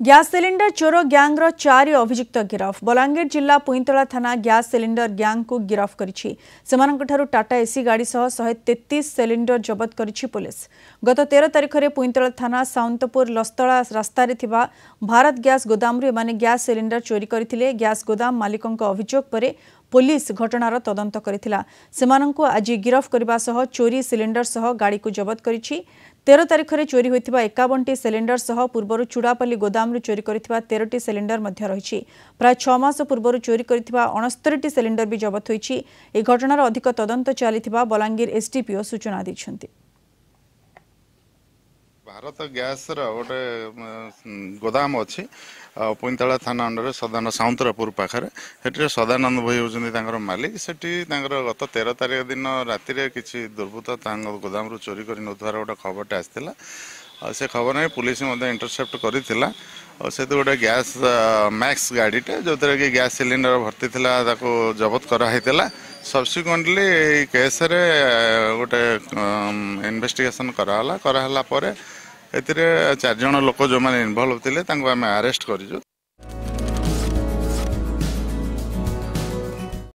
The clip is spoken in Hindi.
ग्यास सिलिंडर चोर ग्यांग्र 4 अभियुक्त गिरफ। बलांगीर जिला पुईतला थाना ग्यास सिलिंडर ग्यांग को गिरफ करिछि। सेमानंकठारु टाटा एसी गाड़ी सह 133 सिलिंडर जबत करिछि पुलिस। गत 13 तारिख रे पुईतला थाना साउंतपुर लस्तला रास्ता रे थिबा भारत गैस गोदाम रे माने गैस सिलिंडर चोरी करथिले। गैस गोदाम मालिकंक अभियोग परे पुलिस घटनार तदंत करिथिला। सेमानंकु आज गिरफ करबा सह चोरी सिलिंडर सह गाड़ी को जबत करिछि। 13 तारिख रे चोरी होइथिबा 51टी सिलिंडर सह पूर्वरु चुड़ापल्ली गोदाम रे चोरी करिथिबा 13टी सिलिंडर मध्य रहिछि। प्राय 6 मास पूर्वरु चोरी करिथिबा 69टी सिलिंडर भी जबत होइछि। ए घटनार अधिक तदंत चलिथिबा बलांगीर एसडीपीओ सूचना दैछन्ति। भारत गैस गोटे गोदाम अच्छी पुईतला थाना अंडर सदान साउंतरापुर पाखे से सदानंद भाई होती मालिक से गत 13 तारिख दिन राति किसी दुर्बृत्त गोदाम रू चोरी कर नौथार गोटे खबरटे आसाला। से खबर नहीं पुलिस इंटरसेप्ट करथिला। से तो गोटे गैस मैक्स गाड़ीटे जो कि गैस सिलिंडर भर्ती थिला ताको जबत कराइला। सब्सिक्वेंटली केस रे गोटे इन्वेस्टिगेशन कराला। एथिरे 4 जण लोक जो माने इन्वॉल्व थिले तांको आमे अरेस्ट करिजु।